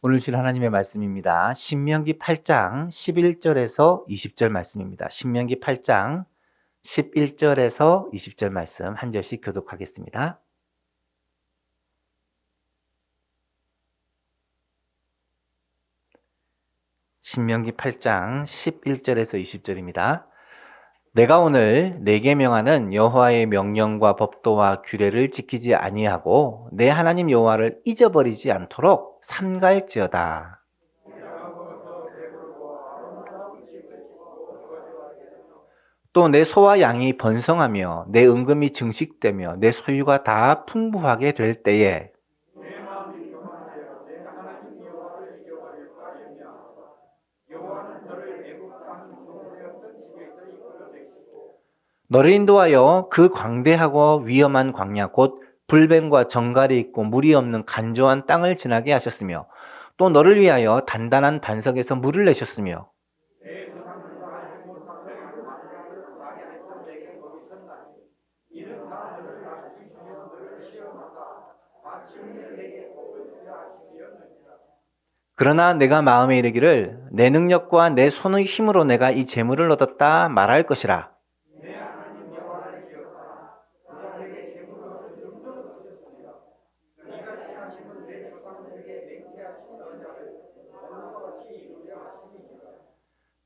오늘 실 하나님의 말씀입니다. 신명기 8장 11절에서 20절 말씀입니다. 신명기 8장 11절에서 20절 말씀 한 절씩 교독하겠습니다. 신명기 8장 11절에서 20절입니다. 내가 오늘 내게 명하는 여호와의 명령과 법도와 규례를 지키지 아니하고 내 하나님 여호와를 잊어버리지 않도록 삼갈지어다. 또 내 소와 양이 번성하며 내 은금이 증식되며 내 소유가 다 풍부하게 될 때에 너를 인도하여 그 광대하고 위험한 광야 곧 불뱀과 정갈이 있고 물이 없는 간조한 땅을 지나게 하셨으며 또 너를 위하여 단단한 반석에서 물을 내셨으며 그러나 내가 마음에 이르기를 내 능력과 내 손의 힘으로 내가 이 재물을 얻었다 말할 것이라.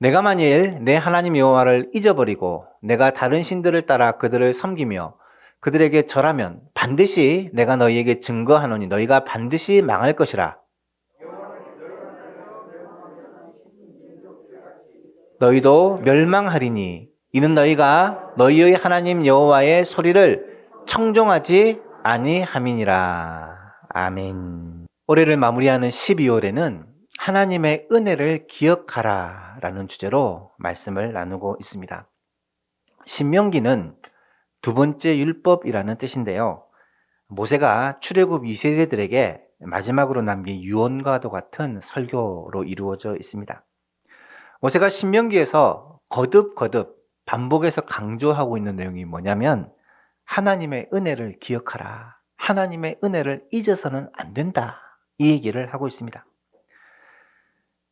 내가 만일 내 하나님 여호와를 잊어버리고 내가 다른 신들을 따라 그들을 섬기며 그들에게 절하면 반드시 내가 너희에게 증거하노니 너희가 반드시 망할 것이라. 너희도 멸망하리니 이는 너희가 너희의 하나님 여호와의 소리를 청종하지 아니함이니라. 아멘. 올해를 마무리하는 12월에는 하나님의 은혜를 기억하라 라는 주제로 말씀을 나누고 있습니다. 신명기는 두 번째 율법이라는 뜻인데요. 모세가 출애굽 2세대들에게 마지막으로 남긴 유언과도 같은 설교로 이루어져 있습니다. 모세가 신명기에서 거듭 반복해서 강조하고 있는 내용이 뭐냐면 하나님의 은혜를 기억하라. 하나님의 은혜를 잊어서는 안 된다. 이 얘기를 하고 있습니다.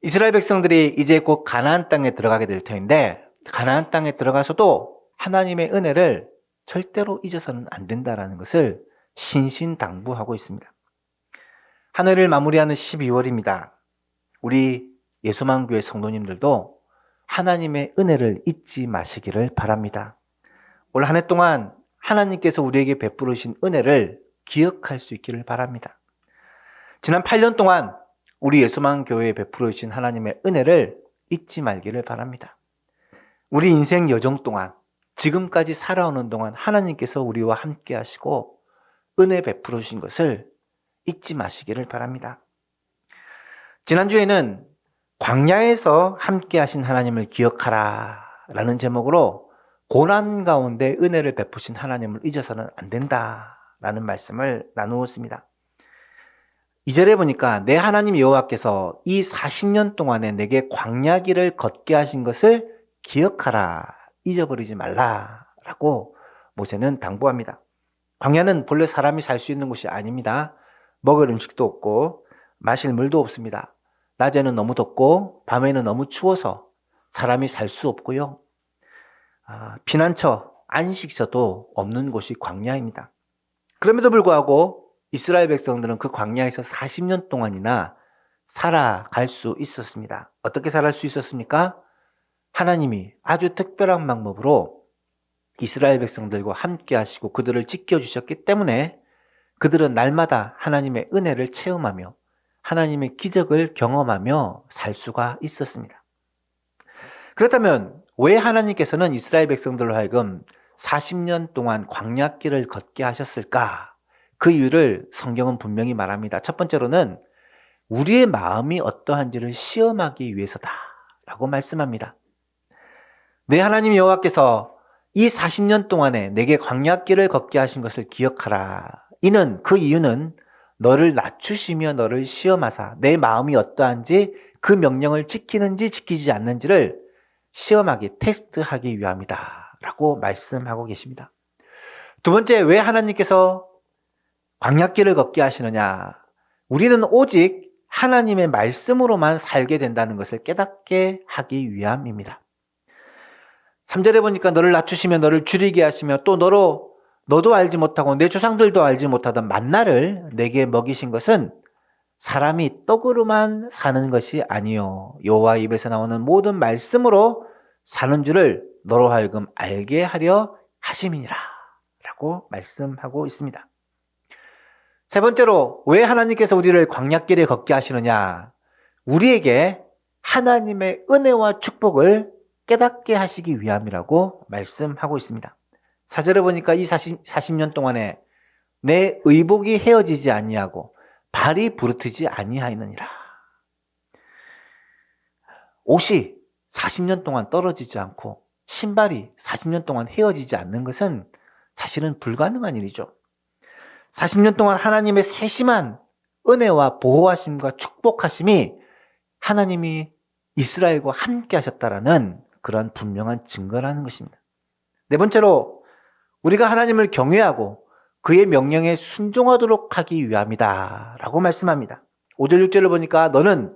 이스라엘 백성들이 이제 곧 가나안 땅에 들어가게 될 터인데 가나안 땅에 들어가서도 하나님의 은혜를 절대로 잊어서는 안 된다라는 것을 신신당부하고 있습니다. 한 해를 마무리하는 12월입니다. 우리 예수만교회 성도님들도 하나님의 은혜를 잊지 마시기를 바랍니다. 올 한 해 동안 하나님께서 우리에게 베푸르신 은혜를 기억할 수 있기를 바랍니다. 지난 8년 동안 우리 예수만교회에 베풀어주신 하나님의 은혜를 잊지 말기를 바랍니다. 우리 인생 여정 동안 지금까지 살아오는 동안 하나님께서 우리와 함께 하시고 은혜 베풀어 주신 것을 잊지 마시기를 바랍니다. 지난주에는 광야에서 함께 하신 하나님을 기억하라 라는 제목으로 고난 가운데 은혜를 베푸신 하나님을 잊어서는 안 된다 라는 말씀을 나누었습니다. 2절에 보니까 내 하나님 여호와께서 이 40년 동안에 내게 광야길을 걷게 하신 것을 기억하라, 잊어버리지 말라라고 모세는 당부합니다. 광야는 본래 사람이 살 수 있는 곳이 아닙니다. 먹을 음식도 없고 마실 물도 없습니다. 낮에는 너무 덥고 밤에는 너무 추워서 사람이 살 수 없고요. 피난처, 안식처도 없는 곳이 광야입니다. 그럼에도 불구하고 이스라엘 백성들은 그 광야에서 40년 동안이나 살아갈 수 있었습니다. 어떻게 살아갈 수 있었습니까? 하나님이 아주 특별한 방법으로 이스라엘 백성들과 함께 하시고 그들을 지켜주셨기 때문에 그들은 날마다 하나님의 은혜를 체험하며 하나님의 기적을 경험하며 살 수가 있었습니다. 그렇다면 왜 하나님께서는 이스라엘 백성들로 하여금 40년 동안 광야길을 걷게 하셨을까? 그 이유를 성경은 분명히 말합니다. 첫 번째로는 우리의 마음이 어떠한지를 시험하기 위해서다라고 말씀합니다. 내 하나님 여호와께서 이 40년 동안에 내게 광야길을 걷게 하신 것을 기억하라. 그 이유는 너를 낮추시며 너를 시험하사 내 마음이 어떠한지 그 명령을 지키는지 지키지 않는지를 시험하기, 테스트하기 위함이다 라고 말씀하고 계십니다. 두 번째, 왜 하나님께서 광야길을 걷게 하시느냐? 우리는 오직 하나님의 말씀으로만 살게 된다는 것을 깨닫게 하기 위함입니다. 3절에 보니까 너를 낮추시며 너를 줄이게 하시며 또 너도 알지 못하고 내 조상들도 알지 못하던 만나를 내게 먹이신 것은 사람이 떡으로만 사는 것이 아니요 여호와 입에서 나오는 모든 말씀으로 사는 줄을 너로 하여금 알게 하려 하심이니라 라고 말씀하고 있습니다. 세 번째로 왜 하나님께서 우리를 광야길에 걷게 하시느냐? 우리에게 하나님의 은혜와 축복을 깨닫게 하시기 위함이라고 말씀하고 있습니다. 4절에 보니까 이 40년 동안에 내 의복이 헤어지지 아니하고 발이 부르트지 아니하였느니라. 옷이 40년 동안 떨어지지 않고 신발이 40년 동안 헤어지지 않는 것은 사실은 불가능한 일이죠. 40년 동안 하나님의 세심한 은혜와 보호하심과 축복하심이 하나님이 이스라엘과 함께 하셨다라는 그런 분명한 증거라는 것입니다. 네 번째로 우리가 하나님을 경외하고 그의 명령에 순종하도록 하기 위함이다 라고 말씀합니다. 5절 6절을 보니까 너는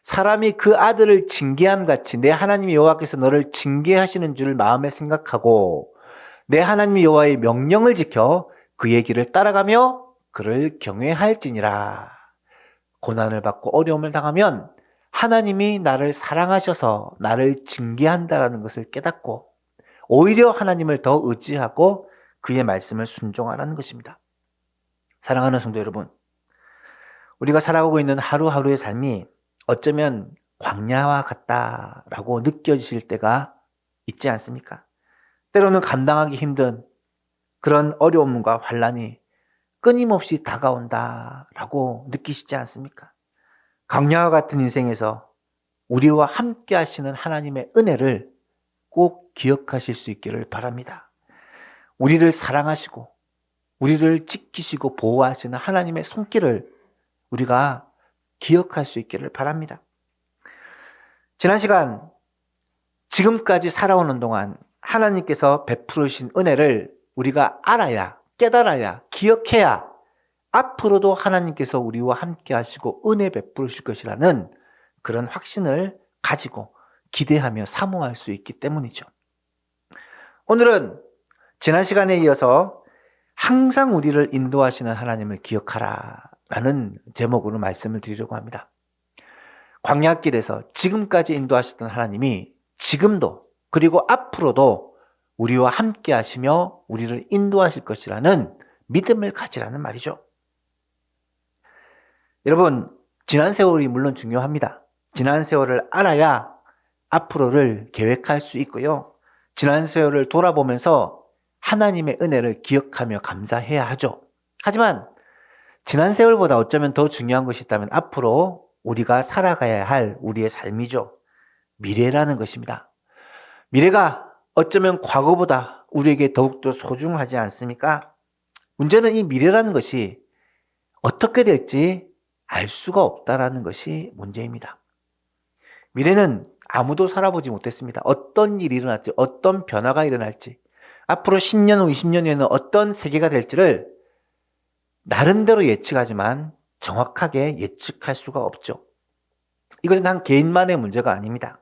사람이 그 아들을 징계함 같이 내 하나님 여호와께서 너를 징계하시는 줄 마음에 생각하고 내 하나님 여호와의 명령을 지켜 그의 길을 따라가며 그를 경외할지니라. 고난을 받고 어려움을 당하면 하나님이 나를 사랑하셔서 나를 징계한다라는 것을 깨닫고 오히려 하나님을 더 의지하고 그의 말씀을 순종하라는 것입니다. 사랑하는 성도 여러분, 우리가 살아가고 있는 하루하루의 삶이 어쩌면 광야와 같다라고 느껴지실 때가 있지 않습니까? 때로는 감당하기 힘든 그런 어려움과 환난이 끊임없이 다가온다라고 느끼시지 않습니까? 광야와 같은 인생에서 우리와 함께 하시는 하나님의 은혜를 꼭 기억하실 수 있기를 바랍니다. 우리를 사랑하시고 우리를 지키시고 보호하시는 하나님의 손길을 우리가 기억할 수 있기를 바랍니다. 지난 시간 지금까지 살아오는 동안 하나님께서 베푸르신 은혜를 우리가 알아야, 깨달아야, 기억해야 앞으로도 하나님께서 우리와 함께 하시고 은혜 베푸실 것이라는 그런 확신을 가지고 기대하며 사모할 수 있기 때문이죠. 오늘은 지난 시간에 이어서 항상 우리를 인도하시는 하나님을 기억하라 라는 제목으로 말씀을 드리려고 합니다. 광야길에서 지금까지 인도하셨던 하나님이 지금도 그리고 앞으로도 우리와 함께 하시며 우리를 인도하실 것이라는 믿음을 가지라는 말이죠. 여러분, 지난 세월이 물론 중요합니다. 지난 세월을 알아야 앞으로를 계획할 수 있고요. 지난 세월을 돌아보면서 하나님의 은혜를 기억하며 감사해야 하죠. 하지만 지난 세월보다 어쩌면 더 중요한 것이 있다면 앞으로 우리가 살아가야 할 우리의 삶이죠. 미래라는 것입니다. 미래가 어쩌면 과거보다 우리에게 더욱더 소중하지 않습니까? 문제는 이 미래라는 것이 어떻게 될지 알 수가 없다라는 것이 문제입니다. 미래는 아무도 살아보지 못했습니다. 어떤 일이 일어날지, 어떤 변화가 일어날지, 앞으로 10년 후, 20년 후에는 어떤 세계가 될지를 나름대로 예측하지만 정확하게 예측할 수가 없죠. 이것은 한 개인만의 문제가 아닙니다.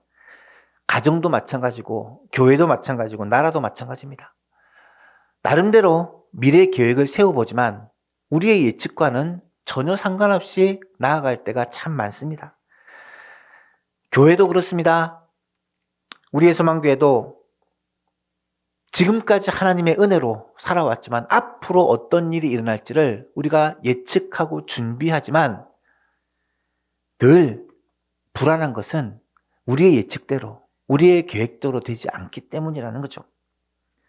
가정도 마찬가지고 교회도 마찬가지고 나라도 마찬가지입니다. 나름대로 미래 계획을 세워보지만 우리의 예측과는 전혀 상관없이 나아갈 때가 참 많습니다. 교회도 그렇습니다. 우리의 소망교회도 지금까지 하나님의 은혜로 살아왔지만 앞으로 어떤 일이 일어날지를 우리가 예측하고 준비하지만 늘 불안한 것은 우리의 예측대로 우리의 계획대로 되지 않기 때문이라는 거죠.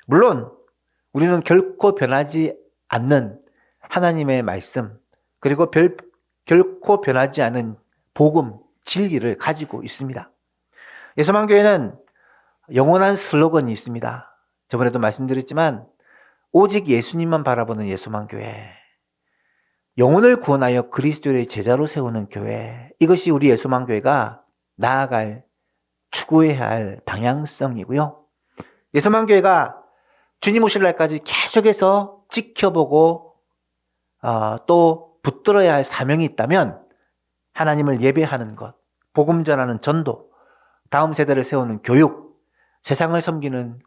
물론 우리는 결코 변하지 않는 하나님의 말씀 그리고 결코 변하지 않은 복음, 진리를 가지고 있습니다. 예수만교회는 영원한 슬로건이 있습니다. 저번에도 말씀드렸지만 오직 예수님만 바라보는 예수만교회, 영혼을 구원하여 그리스도의 제자로 세우는 교회, 이것이 우리 예수만교회가 나아갈 추구해야 할 방향성이고요. 예수만교회가 주님 오실 날까지 계속해서 지켜보고 또 붙들어야 할 사명이 있다면 하나님을 예배하는 것, 복음 전하는 전도, 다음 세대를 세우는 교육, 세상을 섬기는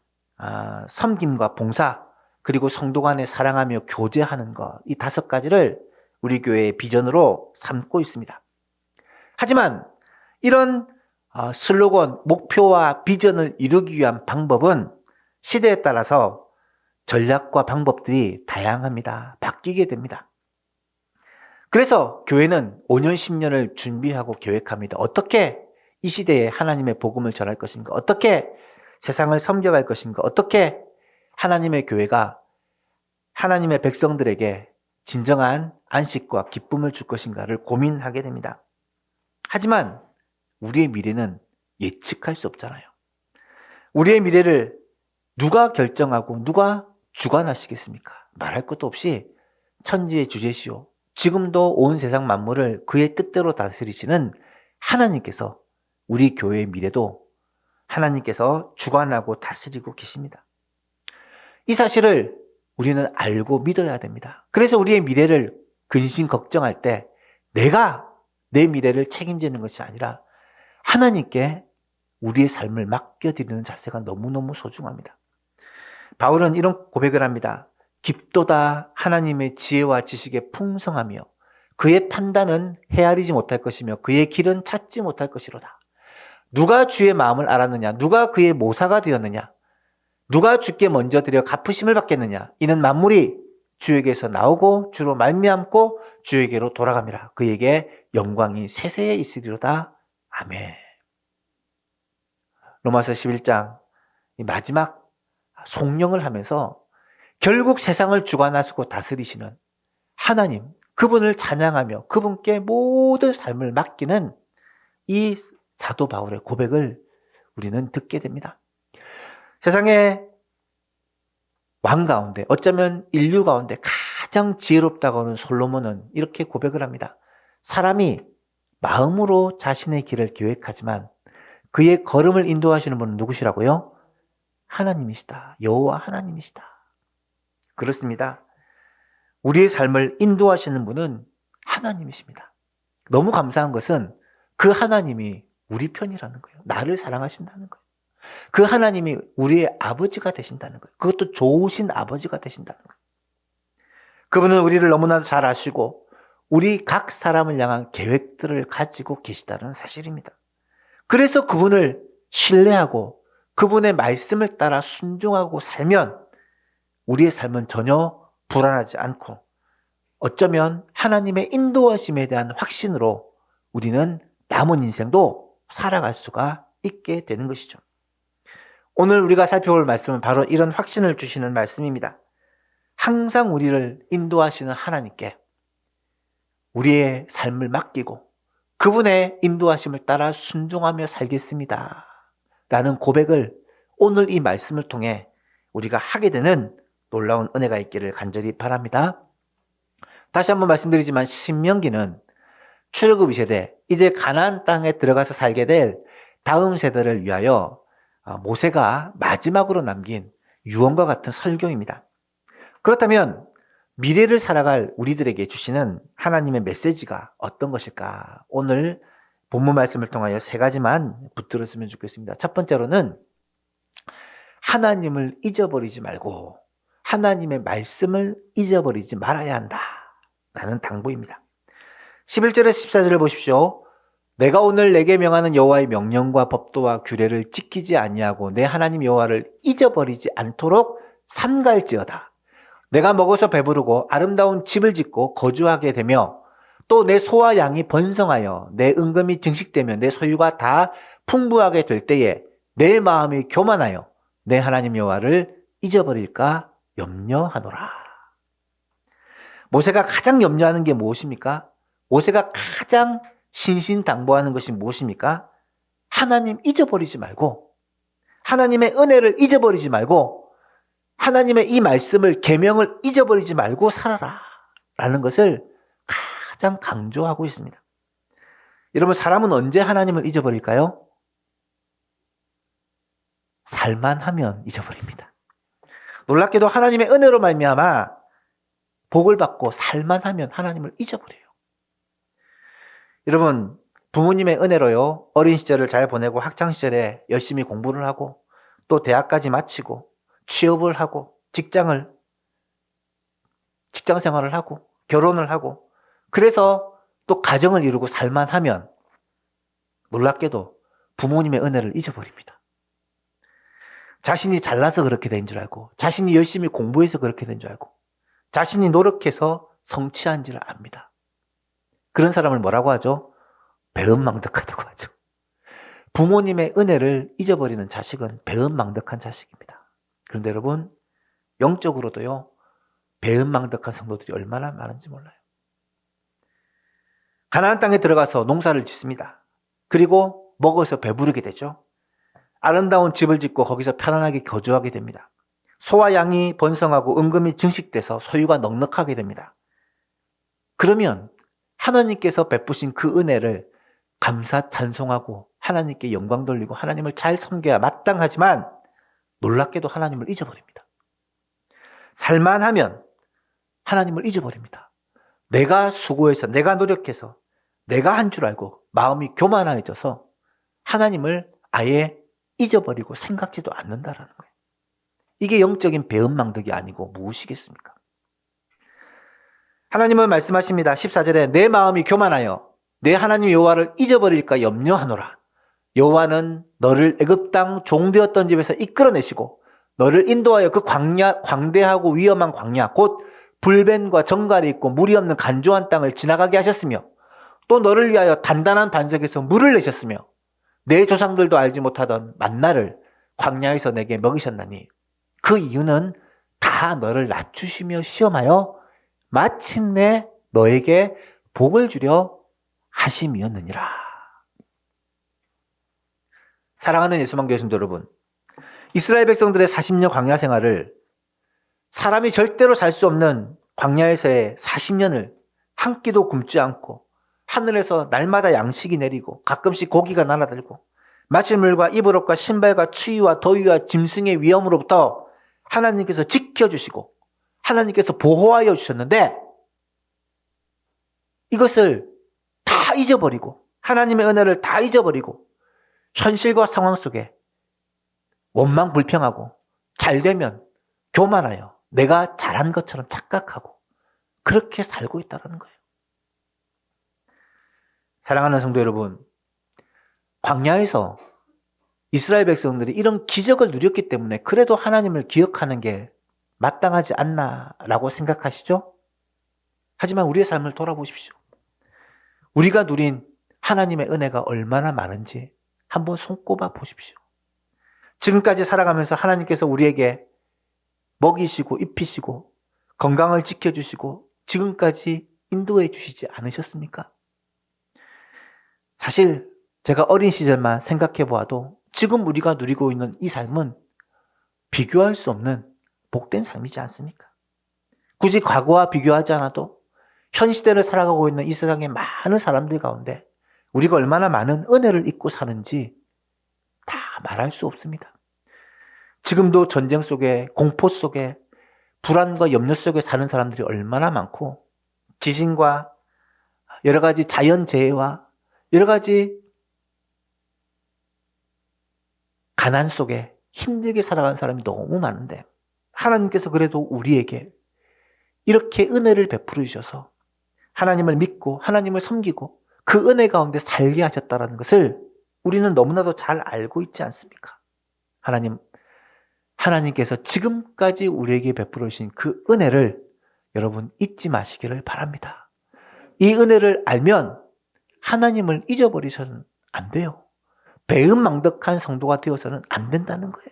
섬김과 봉사, 그리고 성도 간에 사랑하며 교제하는 것, 이 5가지를 우리 교회의 비전으로 삼고 있습니다. 하지만 이런 슬로건, 목표와 비전을 이루기 위한 방법은 시대에 따라서 전략과 방법들이 다양합니다. 바뀌게 됩니다. 그래서 교회는 5년, 10년을 준비하고 계획합니다. 어떻게 이 시대에 하나님의 복음을 전할 것인가? 어떻게 세상을 섬겨갈 것인가? 어떻게 하나님의 교회가 하나님의 백성들에게 진정한 안식과 기쁨을 줄 것인가를 고민하게 됩니다. 하지만 우리의 미래는 예측할 수 없잖아요. 우리의 미래를 누가 결정하고 누가 주관하시겠습니까? 말할 것도 없이 천지의 주제시오, 지금도 온 세상 만물을 그의 뜻대로 다스리시는 하나님께서 우리 교회의 미래도 하나님께서 주관하고 다스리고 계십니다. 이 사실을 우리는 알고 믿어야 됩니다. 그래서 우리의 미래를 근심 걱정할 때 내가 내 미래를 책임지는 것이 아니라 하나님께 우리의 삶을 맡겨드리는 자세가 너무너무 소중합니다. 바울은 이런 고백을 합니다. 깊도다 하나님의 지혜와 지식에 풍성하며 그의 판단은 헤아리지 못할 것이며 그의 길은 찾지 못할 것이로다. 누가 주의 마음을 알았느냐? 누가 그의 모사가 되었느냐? 누가 주께 먼저 드려 갚으심을 받겠느냐? 이는 만물이 주에게서 나오고 주로 말미암고 주에게로 돌아갑니다. 그에게 영광이 세세에 있으리로다. 아멘. 로마서 11장 마지막 송령을 하면서 결국 세상을 주관하시고 다스리시는 하나님, 그분을 찬양하며 그분께 모든 삶을 맡기는 이 사도 바울의 고백을 우리는 듣게 됩니다. 세상의 왕 가운데, 어쩌면 인류 가운데 가장 지혜롭다고 하는 솔로몬은 이렇게 고백을 합니다. 사람이 마음으로 자신의 길을 계획하지만 그의 걸음을 인도하시는 분은 누구시라고요? 하나님이시다. 여호와 하나님이시다. 그렇습니다. 우리의 삶을 인도하시는 분은 하나님이십니다. 너무 감사한 것은 그 하나님이 우리 편이라는 거예요. 나를 사랑하신다는 거예요. 그 하나님이 우리의 아버지가 되신다는 거예요. 그것도 좋으신 아버지가 되신다는 거예요. 그분은 우리를 너무나 잘 아시고 우리 각 사람을 향한 계획들을 가지고 계시다는 사실입니다. 그래서 그분을 신뢰하고 그분의 말씀을 따라 순종하고 살면 우리의 삶은 전혀 불안하지 않고 어쩌면 하나님의 인도하심에 대한 확신으로 우리는 남은 인생도 살아갈 수가 있게 되는 것이죠. 오늘 우리가 살펴볼 말씀은 바로 이런 확신을 주시는 말씀입니다. 항상 우리를 인도하시는 하나님께 우리의 삶을 맡기고 그분의 인도하심을 따라 순종하며 살겠습니다. 라는 고백을 오늘 이 말씀을 통해 우리가 하게 되는 놀라운 은혜가 있기를 간절히 바랍니다. 다시 한번 말씀드리지만 신명기는 출애굽 세대, 이제 가나안 땅에 들어가서 살게 될 다음 세대를 위하여 모세가 마지막으로 남긴 유언과 같은 설교입니다. 그렇다면 미래를 살아갈 우리들에게 주시는 하나님의 메시지가 어떤 것일까? 오늘 본문 말씀을 통하여 3가지만 붙들었으면 좋겠습니다. 첫 번째로는 하나님을 잊어버리지 말고 하나님의 말씀을 잊어버리지 말아야 한다 라는 당부입니다. 11절에서 14절을 보십시오. 내가 오늘 내게 명하는 여호와의 명령과 법도와 규례를 지키지 아니하고 내 하나님 여호와를 잊어버리지 않도록 삼갈지어다. 내가 먹어서 배부르고 아름다운 집을 짓고 거주하게 되며 또 내 소와 양이 번성하여 내 은금이 증식되며 내 소유가 다 풍부하게 될 때에 내 마음이 교만하여 내 하나님 여호와를 잊어버릴까 염려하노라. 모세가 가장 염려하는 게 무엇입니까? 모세가 가장 신신당부하는 것이 무엇입니까? 하나님 잊어버리지 말고 하나님의 은혜를 잊어버리지 말고 하나님의 이 말씀을 계명을 잊어버리지 말고 살아라 라는 것을 가장 강조하고 있습니다. 여러분, 사람은 언제 하나님을 잊어버릴까요? 살만하면 잊어버립니다. 놀랍게도 하나님의 은혜로 말미암아 복을 받고 살만하면 하나님을 잊어버려요. 여러분, 부모님의 은혜로요, 어린 시절을 잘 보내고 학창 시절에 열심히 공부를 하고 또 대학까지 마치고 취업을 하고 직장 생활을 하고 결혼을 하고 그래서 또 가정을 이루고 살만하면 놀랍게도 부모님의 은혜를 잊어버립니다. 자신이 잘나서 그렇게 된 줄 알고 자신이 열심히 공부해서 그렇게 된 줄 알고 자신이 노력해서 성취한 줄 압니다. 그런 사람을 뭐라고 하죠? 배은망덕하다고 하죠. 부모님의 은혜를 잊어버리는 자식은 배은망덕한 자식입니다. 그런데 여러분, 영적으로도요, 배은망덕한 성도들이 얼마나 많은지 몰라요. 가나안 땅에 들어가서 농사를 짓습니다. 그리고 먹어서 배부르게 되죠. 아름다운 집을 짓고 거기서 편안하게 거주하게 됩니다. 소와 양이 번성하고 은금이 증식돼서 소유가 넉넉하게 됩니다. 그러면 하나님께서 베푸신 그 은혜를 감사 찬송하고 하나님께 영광 돌리고 하나님을 잘 섬겨야 마땅하지만 놀랍게도 하나님을 잊어버립니다. 살만하면 하나님을 잊어버립니다. 내가 수고해서 내가 노력해서 내가 한 줄 알고 마음이 교만해져서 하나님을 아예 잊어버리고 생각지도 않는다라는 거예요. 이게 영적인 배은망덕이 아니고 무엇이겠습니까? 하나님은 말씀하십니다. 14절에 내 마음이 교만하여 내 하나님 여호와를 잊어버릴까 염려하노라. 여호와는 너를 애굽 땅 종되었던 집에서 이끌어내시고 너를 인도하여 그 광대하고 위험한 광야 곧 불뱀과 정갈이 있고 물이 없는 간조한 땅을 지나가게 하셨으며 또 너를 위하여 단단한 반석에서 물을 내셨으며 내 조상들도 알지 못하던 만나를 광야에서 내게 먹이셨나니 그 이유는 다 너를 낮추시며 시험하여 마침내 너에게 복을 주려 하심이었느니라. 사랑하는 예수만 교회 성도 여러분, 이스라엘 백성들의 40년 광야 생활을 사람이 절대로 살 수 없는 광야에서의 40년을 한 끼도 굶지 않고 하늘에서 날마다 양식이 내리고 가끔씩 고기가 날아들고 마실 물과 입을 옷과 신발과 추위와 더위와 짐승의 위험으로부터 하나님께서 지켜주시고 하나님께서 보호하여 주셨는데 이것을 다 잊어버리고 하나님의 은혜를 다 잊어버리고 현실과 상황 속에 원망 불평하고 잘되면 교만하여 내가 잘한 것처럼 착각하고 그렇게 살고 있다는 거예요. 사랑하는 성도 여러분, 광야에서 이스라엘 백성들이 이런 기적을 누렸기 때문에 그래도 하나님을 기억하는 게 마땅하지 않나라고 생각하시죠? 하지만 우리의 삶을 돌아보십시오. 우리가 누린 하나님의 은혜가 얼마나 많은지 한번 손꼽아 보십시오. 지금까지 살아가면서 하나님께서 우리에게 먹이시고 입히시고 건강을 지켜주시고 지금까지 인도해 주시지 않으셨습니까? 사실 제가 어린 시절만 생각해 보아도 지금 우리가 누리고 있는 이 삶은 비교할 수 없는 복된 삶이지 않습니까? 굳이 과거와 비교하지 않아도 현 시대를 살아가고 있는 이 세상의 많은 사람들 가운데 우리가 얼마나 많은 은혜를 잊고 사는지 다 말할 수 없습니다. 지금도 전쟁 속에 공포 속에 불안과 염려 속에 사는 사람들이 얼마나 많고 지진과 여러 가지 자연재해와 여러 가지 가난 속에 힘들게 살아가는 사람이 너무 많은데 하나님께서 그래도 우리에게 이렇게 은혜를 베풀어 주셔서 하나님을 믿고 하나님을 섬기고 그 은혜 가운데 살게 하셨다는 것을 우리는 너무나도 잘 알고 있지 않습니까? 하나님께서 지금까지 우리에게 베풀어 주신 그 은혜를 여러분 잊지 마시기를 바랍니다. 이 은혜를 알면 하나님을 잊어버리셔서는 안 돼요. 배은망덕한 성도가 되어서는 안 된다는 거예요.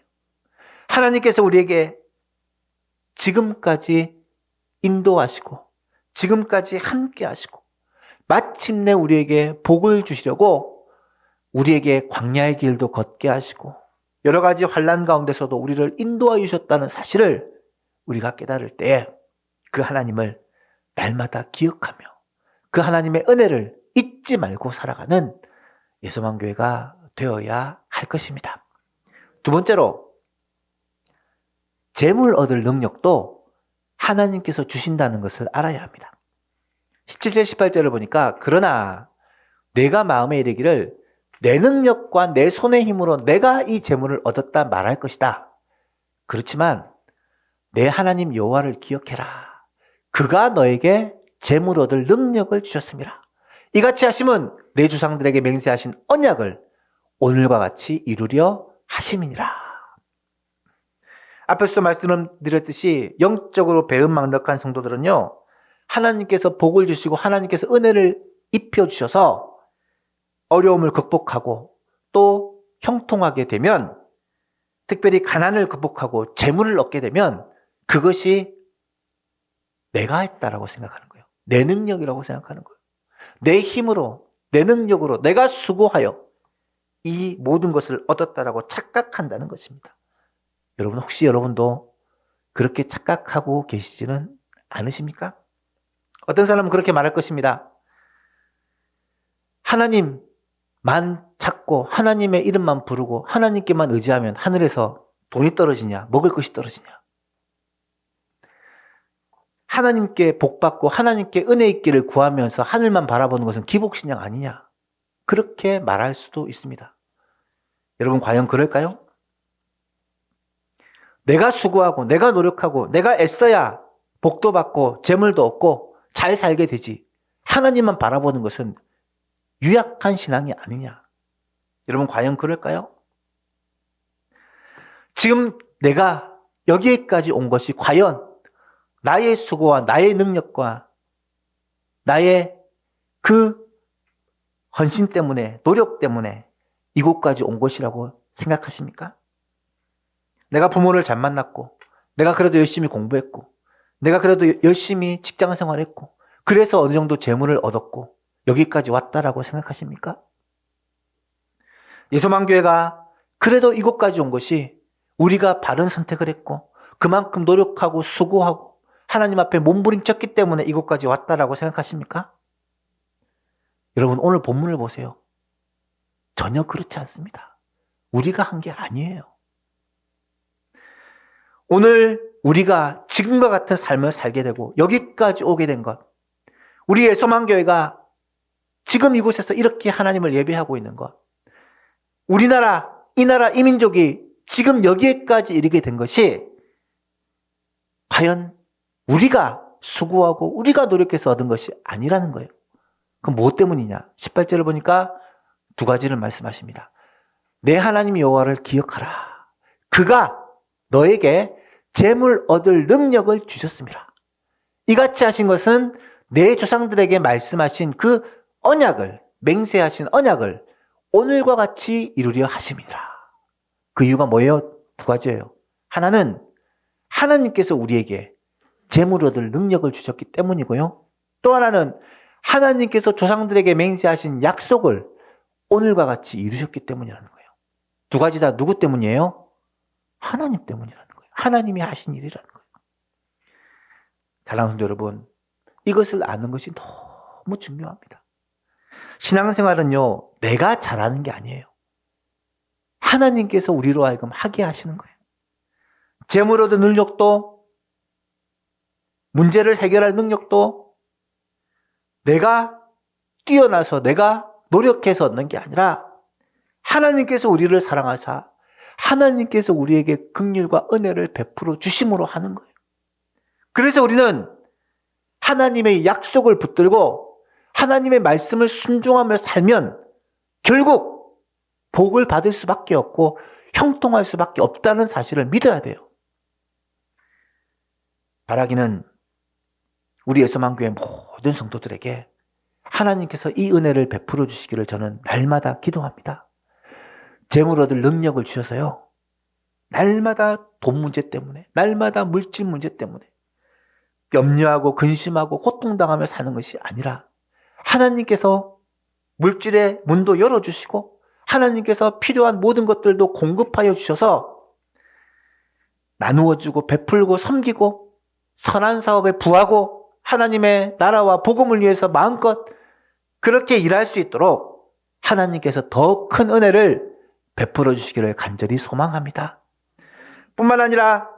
하나님께서 우리에게 지금까지 인도하시고 지금까지 함께 하시고 마침내 우리에게 복을 주시려고 우리에게 광야의 길도 걷게 하시고 여러 가지 환난 가운데서도 우리를 인도하여 주셨다는 사실을 우리가 깨달을 때 그 하나님을 날마다 기억하며 그 하나님의 은혜를 잊지 말고 살아가는 예수만 교회가 되어야 할 것입니다. 두 번째로 재물 얻을 능력도 하나님께서 주신다는 것을 알아야 합니다. 17절 18절을 보니까 그러나 내가 마음에 이르기를 내 능력과 내 손의 힘으로 내가 이 재물을 얻었다 말할 것이다. 그렇지만 내 하나님 여호와를 기억해라. 그가 너에게 재물 얻을 능력을 주셨습니다. 이같이 하심은 내 조상들에게 맹세하신 언약을 오늘과 같이 이루려 하심이니라. 앞에서 말씀드렸듯이 영적으로 배은망덕한 성도들은요, 하나님께서 복을 주시고 하나님께서 은혜를 입혀주셔서 어려움을 극복하고 또 형통하게 되면, 특별히 가난을 극복하고 재물을 얻게 되면 그것이 내가 했다라고 생각하는 거예요. 내 능력이라고 생각하는 거예요. 내 힘으로, 내 능력으로 내가 수고하여 이 모든 것을 얻었다라고 착각한다는 것입니다. 여러분, 혹시 여러분도 그렇게 착각하고 계시지는 않으십니까? 어떤 사람은 그렇게 말할 것입니다. 하나님만 찾고 하나님의 이름만 부르고 하나님께만 의지하면 하늘에서 돈이 떨어지냐, 먹을 것이 떨어지냐. 하나님께 복받고 하나님께 은혜 있기를 구하면서 하늘만 바라보는 것은 기복신앙 아니냐. 그렇게 말할 수도 있습니다. 여러분, 과연 그럴까요? 내가 수고하고 내가 노력하고 내가 애써야 복도 받고 재물도 얻고 잘 살게 되지, 하나님만 바라보는 것은 유약한 신앙이 아니냐. 여러분, 과연 그럴까요? 지금 내가 여기까지 온 것이 과연 나의 수고와 나의 능력과 나의 그 헌신 때문에, 노력 때문에 이곳까지 온 것이라고 생각하십니까? 내가 부모를 잘 만났고, 내가 그래도 열심히 공부했고, 내가 그래도 열심히 직장 생활했고, 그래서 어느 정도 재물을 얻었고 여기까지 왔다라고 생각하십니까? 예수만교회가 그래도 이곳까지 온 것이 우리가 바른 선택을 했고 그만큼 노력하고 수고하고 하나님 앞에 몸부림쳤기 때문에 이곳까지 왔다라고 생각하십니까? 여러분, 오늘 본문을 보세요. 전혀 그렇지 않습니다. 우리가 한 게 아니에요. 오늘 우리가 지금과 같은 삶을 살게 되고 여기까지 오게 된 것, 우리 예수만교회가 지금 이곳에서 이렇게 하나님을 예배하고 있는 것, 우리나라, 이 나라, 이 민족이 지금 여기에까지 이르게 된 것이 과연 우리가 수고하고 우리가 노력해서 얻은 것이 아니라는 거예요. 그럼 무엇 때문이냐? 18절을 보니까 두 가지를 말씀하십니다. 내 하나님 여호와를 기억하라. 그가 너에게 재물 얻을 능력을 주셨습니다. 이같이 하신 것은 내 조상들에게 말씀하신 그 언약을, 맹세하신 언약을 오늘과 같이 이루려 하심이라. 그 이유가 뭐예요? 두 가지예요. 하나는 하나님께서 우리에게 재물 얻을 능력을 주셨기 때문이고요. 또 하나는 하나님께서 조상들에게 맹세하신 약속을 오늘과 같이 이루셨기 때문이라는 거예요. 두 가지 다 누구 때문이에요? 하나님 때문이라는 거예요. 하나님이 하신 일이라는 거예요. 사랑하는 성도 여러분, 이것을 아는 것이 너무 중요합니다. 신앙생활은요, 내가 잘하는 게 아니에요. 하나님께서 우리로 하여금 하게 하시는 거예요. 재물 얻은 능력도, 문제를 해결할 능력도 내가 뛰어나서 내가 노력해서 얻는 게 아니라 하나님께서 우리를 사랑하사 하나님께서 우리에게 긍휼과 은혜를 베풀어 주심으로 하는 거예요. 그래서 우리는 하나님의 약속을 붙들고 하나님의 말씀을 순종하며 살면 결국 복을 받을 수밖에 없고 형통할 수밖에 없다는 사실을 믿어야 돼요. 바라기는 우리 예수만교회 모든 성도들에게 하나님께서 이 은혜를 베풀어 주시기를 저는 날마다 기도합니다. 재물 얻을 능력을 주셔서요, 날마다 돈 문제 때문에, 날마다 물질 문제 때문에 염려하고 근심하고 고통당하며 사는 것이 아니라 하나님께서 물질의 문도 열어주시고 하나님께서 필요한 모든 것들도 공급하여 주셔서 나누어주고 베풀고 섬기고 선한 사업에 부하고 하나님의 나라와 복음을 위해서 마음껏 그렇게 일할 수 있도록 하나님께서 더 큰 은혜를 베풀어 주시기를 간절히 소망합니다. 뿐만 아니라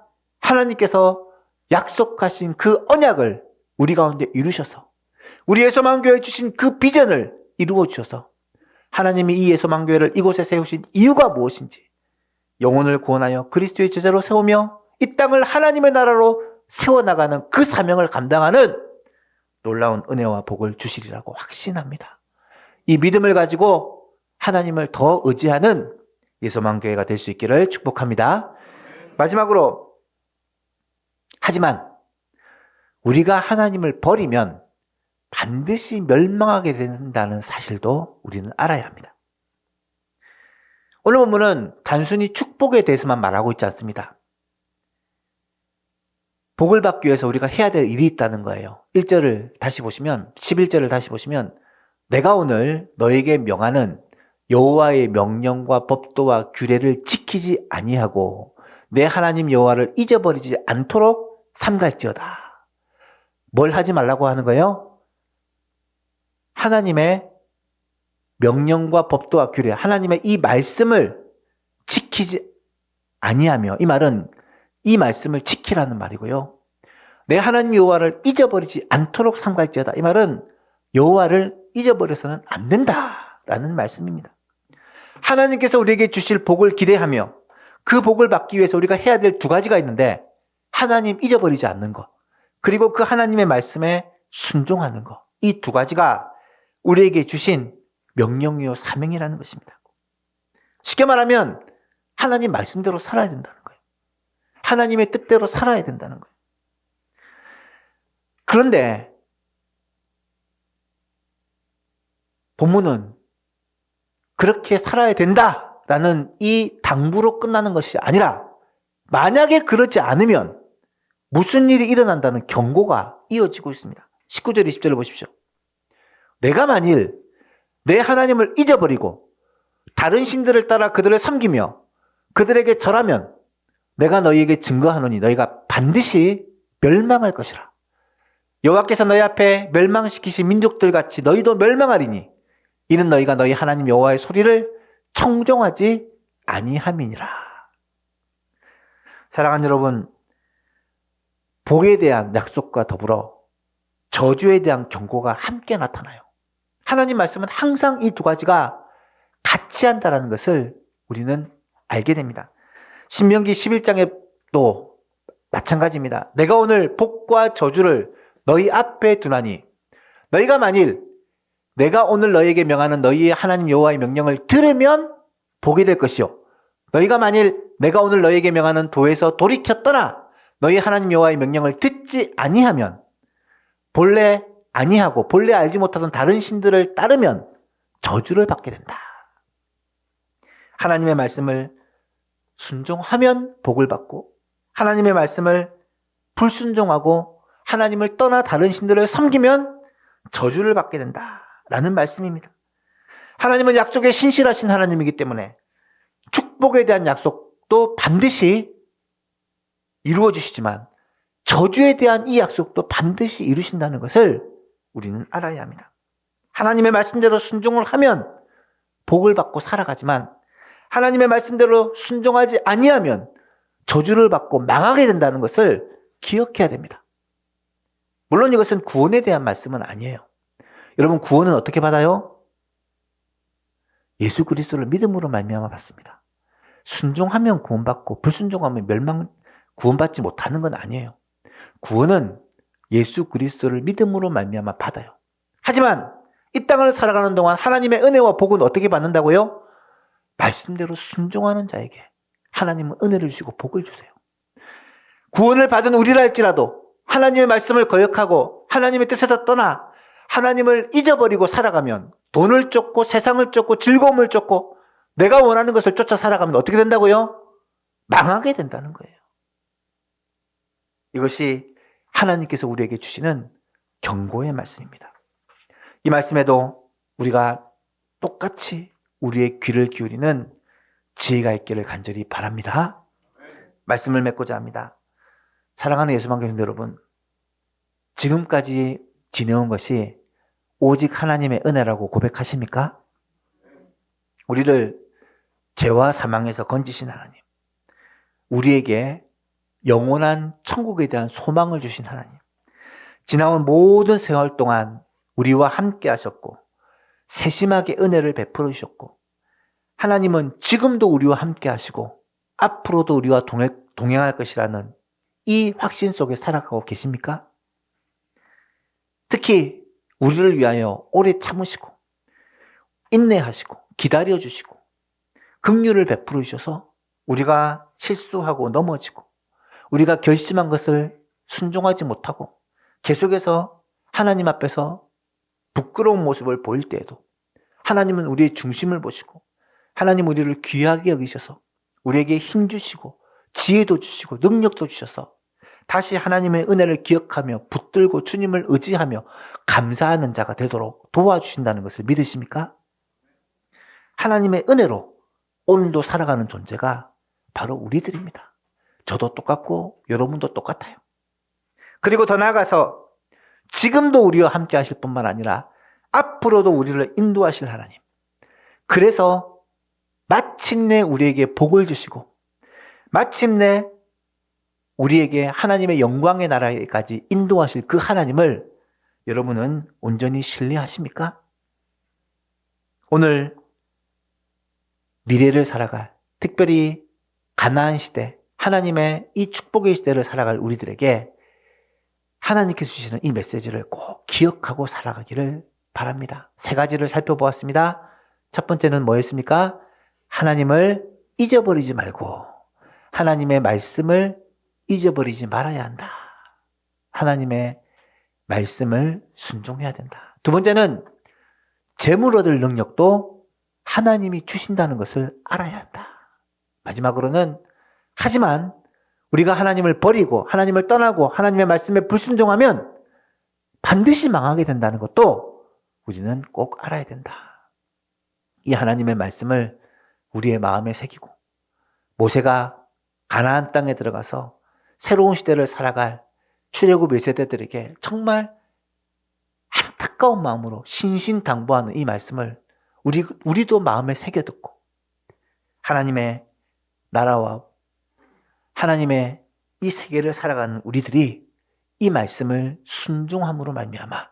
하나님께서 약속하신 그 언약을 우리 가운데 이루셔서 우리 예수만교회에 주신 그 비전을 이루어 주셔서 하나님이 이 예수만교회를 이곳에 세우신 이유가 무엇인지 영혼을 구원하여 그리스도의 제자로 세우며 이 땅을 하나님의 나라로 세워나가는 그 사명을 감당하는 놀라운 은혜와 복을 주시리라고 확신합니다. 이 믿음을 가지고 하나님을 더 의지하는 예수만교회가 될 수 있기를 축복합니다. 마지막으로, 하지만 우리가 하나님을 버리면 반드시 멸망하게 된다는 사실도 우리는 알아야 합니다. 오늘 본문은 단순히 축복에 대해서만 말하고 있지 않습니다. 복을 받기 위해서 우리가 해야 될 일이 있다는 거예요. 1절을 다시 보시면, 11절을 다시 보시면, 내가 오늘 너에게 명하는 여호와의 명령과 법도와 규례를 지키지 아니하고 내 하나님 여호와를 잊어버리지 않도록 삼갈지어다. 뭘 하지 말라고 하는 거예요? 하나님의 명령과 법도와 규례, 하나님의 이 말씀을 지키지 아니하며, 이 말은 이 말씀을 지키라는 말이고요. 내 하나님 여호와를 잊어버리지 않도록 삼갈지어다. 이 말은 여호와를 잊어버려서는 안 된다라는 말씀입니다. 하나님께서 우리에게 주실 복을 기대하며 그 복을 받기 위해서 우리가 해야 될 두 가지가 있는데, 하나님 잊어버리지 않는 것, 그리고 그 하나님의 말씀에 순종하는 것, 이 두 가지가 우리에게 주신 명령이요 사명이라는 것입니다. 쉽게 말하면 하나님 말씀대로 살아야 된다는 거예요. 하나님의 뜻대로 살아야 된다는 거예요. 그런데 본문은 그렇게 살아야 된다라는 이 당부로 끝나는 것이 아니라, 만약에 그렇지 않으면 무슨 일이 일어난다는 경고가 이어지고 있습니다. 19절 20절을 보십시오. 내가 만일 내 하나님을 잊어버리고 다른 신들을 따라 그들을 섬기며 그들에게 절하면 내가 너희에게 증거하노니 너희가 반드시 멸망할 것이라. 여호와께서 너희 앞에 멸망시키신 민족들 같이 너희도 멸망하리니 이는 너희가 너희 하나님 여호와의 소리를 청종하지 아니함이니라. 사랑하는 여러분, 복에 대한 약속과 더불어 저주에 대한 경고가 함께 나타나요. 하나님 말씀은 항상 이 두 가지가 같이 한다는 것을 우리는 알게 됩니다. 신명기 11장에도 마찬가지입니다. 내가 오늘 복과 저주를 너희 앞에 두나니 너희가 만일 내가 오늘 너희에게 명하는 너희의 하나님 여호와의 명령을 들으면 복이 될 것이요, 너희가 만일 내가 오늘 너희에게 명하는 도에서 돌이켜 떠나 너희 하나님 여호와의 명령을 듣지 아니하면, 본래 아니하고 본래 알지 못하던 다른 신들을 따르면 저주를 받게 된다. 하나님의 말씀을 순종하면 복을 받고, 하나님의 말씀을 불순종하고 하나님을 떠나 다른 신들을 섬기면 저주를 받게 된다라는 말씀입니다. 하나님은 약속에 신실하신 하나님이기 때문에 축복에 대한 약속도 반드시 이루어 주시지만 저주에 대한 이 약속도 반드시 이루신다는 것을 우리는 알아야 합니다. 하나님의 말씀대로 순종을 하면 복을 받고 살아가지만 하나님의 말씀대로 순종하지 아니하면 저주를 받고 망하게 된다는 것을 기억해야 됩니다. 물론 이것은 구원에 대한 말씀은 아니에요. 여러분, 구원은 어떻게 받아요? 예수 그리스도를 믿음으로 말미암아 받습니다. 순종하면 구원받고 불순종하면 구원받지 못하는 건 아니에요. 구원은 예수 그리스도를 믿음으로 말미암아 받아요. 하지만 이 땅을 살아가는 동안 하나님의 은혜와 복은 어떻게 받는다고요? 말씀대로 순종하는 자에게 하나님은 은혜를 주시고 복을 주세요. 구원을 받은 우리라 할지라도 하나님의 말씀을 거역하고 하나님의 뜻에서 떠나 하나님을 잊어버리고 살아가면, 돈을 쫓고 세상을 쫓고 즐거움을 쫓고 내가 원하는 것을 쫓아 살아가면 어떻게 된다고요? 망하게 된다는 거예요. 이것이 하나님께서 우리에게 주시는 경고의 말씀입니다. 이 말씀에도 우리가 똑같이 우리의 귀를 기울이는 지혜가 있기를 간절히 바랍니다. 말씀을 맺고자 합니다. 사랑하는 예수만교 성도 여러분, 지금까지 지내온 것이 오직 하나님의 은혜라고 고백하십니까? 우리를 죄와 사망에서 건지신 하나님, 우리에게 영원한 천국에 대한 소망을 주신 하나님, 지나온 모든 생활 동안 우리와 함께 하셨고 세심하게 은혜를 베풀어 주셨고 하나님은 지금도 우리와 함께 하시고 앞으로도 우리와 동행할 것이라는 이 확신 속에 살아가고 계십니까? 특히 우리를 위하여 오래 참으시고 인내하시고 기다려주시고 긍휼을 베풀어 주셔서 우리가 실수하고 넘어지고 우리가 결심한 것을 순종하지 못하고 계속해서 하나님 앞에서 부끄러운 모습을 보일 때에도 하나님은 우리의 중심을 보시고 하나님 우리를 귀하게 여기셔서 우리에게 힘 주시고 지혜도 주시고 능력도 주셔서 다시 하나님의 은혜를 기억하며 붙들고 주님을 의지하며 감사하는 자가 되도록 도와주신다는 것을 믿으십니까? 하나님의 은혜로 오늘도 살아가는 존재가 바로 우리들입니다. 저도 똑같고 여러분도 똑같아요. 그리고 더 나아가서 지금도 우리와 함께 하실 뿐만 아니라 앞으로도 우리를 인도하실 하나님. 그래서 마침내 우리에게 복을 주시고 마침내 우리에게 하나님의 영광의 나라에까지 인도하실 그 하나님을 여러분은 온전히 신뢰하십니까? 오늘 미래를 살아갈, 특별히 가나안 시대, 하나님의 이 축복의 시대를 살아갈 우리들에게 하나님께서 주시는 이 메시지를 꼭 기억하고 살아가기를 바랍니다. 세 가지를 살펴보았습니다. 첫 번째는 뭐였습니까? 하나님을 잊어버리지 말고 하나님의 말씀을 잊어버리지 말아야 한다. 하나님의 말씀을 순종해야 된다. 두 번째는 재물 얻을 능력도 하나님이 주신다는 것을 알아야 한다. 마지막으로는 하지만 우리가 하나님을 버리고 하나님을 떠나고 하나님의 말씀에 불순종하면 반드시 망하게 된다는 것도 우리는 꼭 알아야 된다. 이 하나님의 말씀을 우리의 마음에 새기고 모세가 가나안 땅에 들어가서 새로운 시대를 살아갈 출애굽 1세대들에게 정말 안타까운 마음으로 신신당부하는 이 말씀을 우리도 마음에 새겨듣고 하나님의 나라와 하나님의 이 세계를 살아가는 우리들이 이 말씀을 순종함으로 말미암아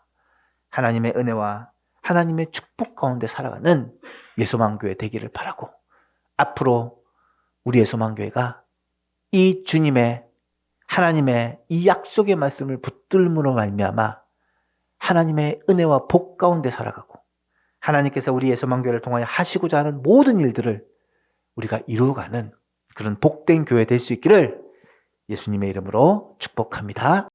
하나님의 은혜와 하나님의 축복 가운데 살아가는 예수만교회 되기를 바라고 앞으로 우리 예수만교회가 이 주님의 하나님의 이 약속의 말씀을 붙들므로 말미암아 하나님의 은혜와 복 가운데 살아가고 하나님께서 우리 예수만교회를 통하여 하시고자 하는 모든 일들을 우리가 이루어가는 그런 복된 교회 될 수 있기를 예수님의 이름으로 축복합니다.